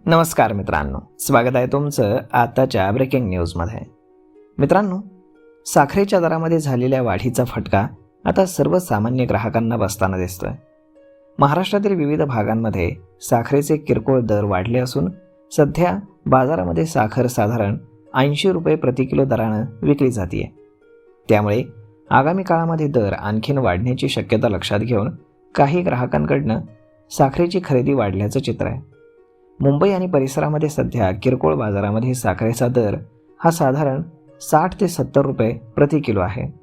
नमस्कार मित्रांनो, स्वागत आहे तुमचं आताच्या ब्रेकिंग न्यूजमध्ये. मित्रांनो, साखरेच्या दरामध्ये झालेल्या वाढीचा फटका आता सर्वसामान्य ग्राहकांना बसताना दिसतोय. महाराष्ट्रातील विविध भागांमध्ये साखरेचे किरकोळ दर वाढले असून सध्या बाजारामध्ये साखर साधारण 80 रुपये प्रति किलो दरानं विकली जाते. त्यामुळे आगामी काळामध्ये दर आणखीन वाढण्याची शक्यता लक्षात घेऊन काही ग्राहकांकडनं साखरेची खरेदी वाढल्याचं चित्र आहे. मुंबई आणि परिसरामध्ये सध्या किरकोळ बाजारामध्ये साखरेचा दर हा साधारण 60 ते 70 रुपये प्रति किलो आहे.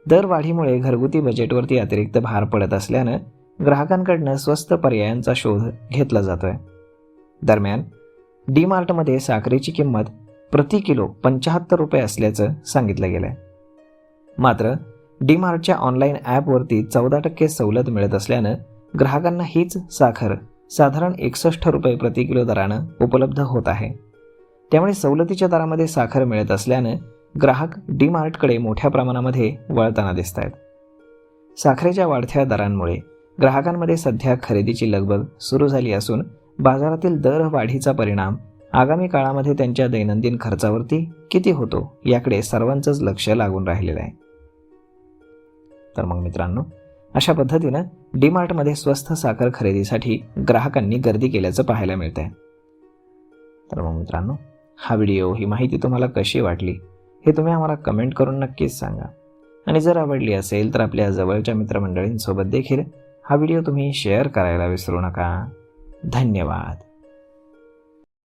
दरवाढीमुळे घरगुती बजेटवरती अतिरिक्त भार पडत असल्यानं ग्राहकांकडनं स्वस्त पर्यायांचा शोध घेतला जातोय. दरम्यान डी-मार्टमध्ये साखरेची किंमत प्रति किलो 75 रुपये असल्याचं सांगितलं गेलं आहे. मात्र डी-मार्टच्या ऑनलाईन ॲपवरती 14% सवलत मिळत असल्यानं ग्राहकांना हीच साखर साधारण 61 रुपये प्रति किलो दरानं उपलब्ध होत आहे. त्यामुळे सवलतीच्या दरामध्ये साखर मिळत असल्यानं ग्राहक डी-मार्टकडे मोठ्या प्रमाणामध्ये वळताना दिसत आहेत. साखरेच्या वाढत्या दरांमुळे ग्राहकांमध्ये सध्या खरेदीची लगबग सुरू झाली असून बाजारातील दर वाढीचा परिणाम आगामी काळामध्ये त्यांच्या दैनंदिन खर्चावरती किती होतो याकडे सर्वांचंच लक्ष लागून राहिलेलं आहे. तर मग मित्रांनो, अशा पद्धतीनं डी-मार्टमध्ये स्वस्त साखर खरेदीसाठी ग्राहकांनी गर्दी केल्याचं पाहायला मिळतंय. तर मग मित्रांनो, हा व्हिडिओ, ही माहिती तुम्हाला कशी वाटली हे तुम्ही आम्हाला कमेंट करून नक्कीच सांगा. आणि जर आवडली असेल तर आपल्या जवळच्या मित्रमंडळींसोबत देखील हा व्हिडिओ तुम्ही शेअर करायला विसरू नका. धन्यवाद.